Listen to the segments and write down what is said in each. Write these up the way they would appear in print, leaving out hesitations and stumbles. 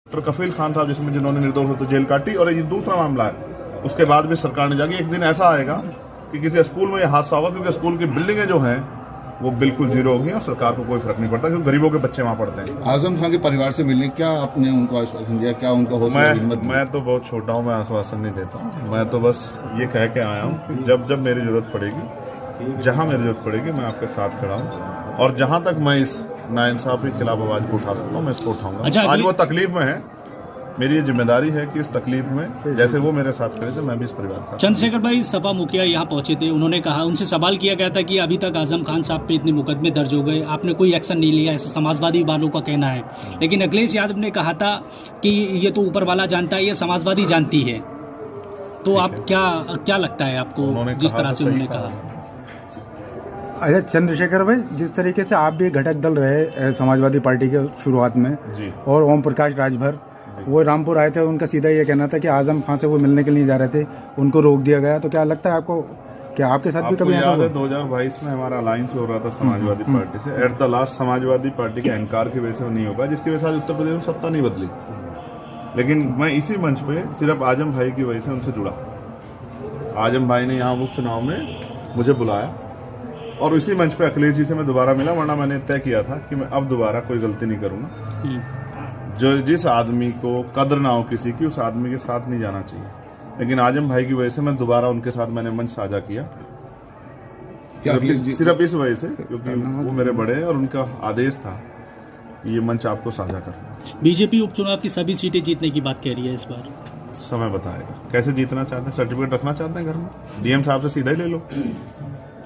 Doctor कफील खान साहब जिसमें जिन्होंने निर्दोष होते जेल काटी, और ये दूसरा मामला है। उसके बाद भी सरकार ने जाके एक दिन ऐसा आएगा कि किसी स्कूल में ये हादसा होगा, क्योंकि स्कूल की बिल्डिंगें जो हैं वो बिल्कुल जीरो होगी और सरकार को कोई फर्क नहीं पड़ता, क्योंकि गरीबों के बच्चे वहां पढ़ते हैं। आजम खान के परिवार से मिलने क्या आपने उनको आश्वासन दिया, क्या उनका हौसला हिम्मत? मैं तो बहुत छोटा हूँ, मैं आश्वासन नहीं देता हूँ। मैं तो बस ये कह के आया हूँ कि जब जब मेरी जरूरत पड़ेगी, जहाँ मेरी जरूरत पड़ेगी, मैं आपके साथ खड़ा हूँ, और जहाँ तक मैं इस नाइंसाफी के खिलाफ आवाज को उठा सकता हूँ मैं इसको उठाऊंगा। आज वो तकलीफ में है, मेरी ये जिम्मेदारी है कि इस तकलीफ में जैसे वो मेरे साथ खड़े थे मैं भी इस परिवार का। चंद्रशेखर भाई सपा मुखिया यहाँ पहुंचे थे, उन्होंने कहा, उनसे सवाल किया गया था कि अभी तक आजम खान साहब पे इतने मुकदमे दर्ज हो गए, आपने कोई एक्शन नहीं लिया, ऐसा समाजवादी वालों का कहना है। लेकिन अखिलेश यादव ने कहा था कि ये तो ऊपर वाला जानता है, ये समाजवादी जानती है। तो आप क्या लगता है आपको जिस तरह से उन्होंने कहा? अच्छा चंद्रशेखर भाई, जिस तरीके से आप भी घटक दल रहे समाजवादी पार्टी के शुरुआत में जी, और ओम प्रकाश राजभर वो रामपुर आए थे, उनका सीधा ये कहना था कि आजम खान से वो मिलने के लिए जा रहे थे, उनको रोक दिया गया। तो क्या लगता है आपको, क्या आपके साथ भी कभी ऐसा हुआ? 2022 में हमारा अलायंस हो रहा था समाजवादी पार्टी से, at the last Samajwadi party के अहंकार की वजह से वो नहीं होगा, जिसकी वजह से उत्तर प्रदेश में सत्ता नहीं बदली। लेकिन मैं इसी मंच पे सिर्फ आजम भाई की वजह से उनसे जुड़ा। आजम भाई ने यहाँ उपचुनाव में मुझे बुलाया और इसी मंच पे अखिलेश जी से मैं दोबारा मिला, वरना मैंने तय किया था कि मैं अब दोबारा कोई गलती नहीं करूंगा। जो जिस आदमी को कदर ना हो किसी की, उस आदमी के साथ नहीं जाना चाहिए। लेकिन आजम भाई की वजह से मैं दोबारा उनके साथ मैंने मंच साझा किया, सिर्फ इस वजह से क्योंकि वो मेरे बड़े हैं और उनका आदेश था कि ये मंच आपको साझा करना। बीजेपी उपचुनाव की सभी सीटें जीतने की बात कह रही है इस बार। समय बताएगा कैसे जीतना चाहते हैं। सर्टिफिकेट रखना चाहते हैं घर में, डीएम साहब से सीधा ही ले लो।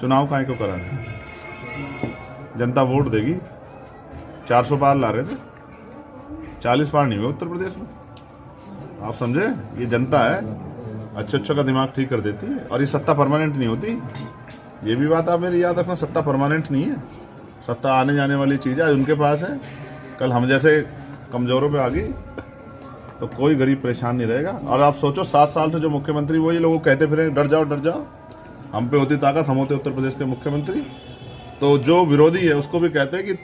चुनाव काहे को करा रहे? जनता वोट देगी। 400 पार ला रहे थे, 40 पार नहीं हुए उत्तर प्रदेश में। आप समझे, ये जनता है, अच्छे का दिमाग ठीक कर देती है। और ये सत्ता परमानेंट नहीं होती, ये भी बात आप मेरी याद रखना। सत्ता परमानेंट नहीं है, सत्ता आने जाने वाली चीज है। आज उनके पास है, कल हम जैसे कमजोरों पे आ गई तो कोई गरीब परेशान नहीं रहेगा। और आप सोचो 7 साल से जो मुख्यमंत्री वो ये लोग कहते फिर डर जाओ डर जाओ, हम पे होती ताकत, हम होते उत्तर प्रदेश के मुख्यमंत्री। तो जो विरोधी है उसको भी कहते हैं कि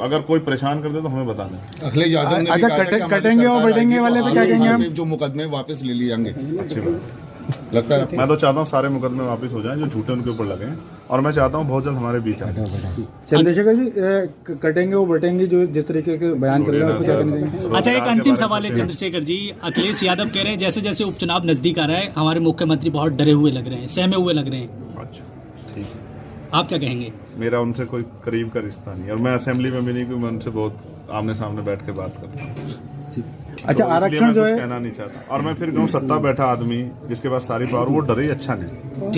अगर कोई परेशान कर दे तो हमें बता दें। अखिलेश यादव ने अच्छा कटेंगे और बढ़ेंगे वाले पे क्या कहेंगे हम? जो मुकदमे वापस ले लिए जाएंगे, अच्छी बात लगता है? मैं तो चाहता हूँ सारे मुकदमे वापस हो जाएं जो झूठे उनके ऊपर लगे हैं, और मैं चाहता हूँ बहुत जल्द हमारे बीच आ जाए। चंद्रशेखर जी, कटेंगे और बटेंगे जो जिस तरीके के बयान कर रहे हैं उसको क्या कहना चाहेंगे? अच्छा, एक अंतिम सवाल है चंद्रशेखर जी। अखिलेश यादव कह रहे हैं जैसे जैसे उपचुनाव नजदीक आ रहा है हमारे मुख्यमंत्री बहुत डरे हुए लग रहे हैं, सहमे हुए लग रहे हैं। अच्छा, ठीक है। आप क्या कहेंगे? मेरा उनसे कोई करीब का रिश्ता नहीं, और मैं असेंबली में भी नहीं, क्योंकि मैं उनसे बहुत आमने सामने बैठ के बात करता हूँ। अच्छा, तो आरक्षण जो है, कहना नहीं चाहता। और मैं फिर कहूँ, सत्ता बैठा आदमी जिसके पास सारी पावर, वो डरे ही अच्छा नहीं।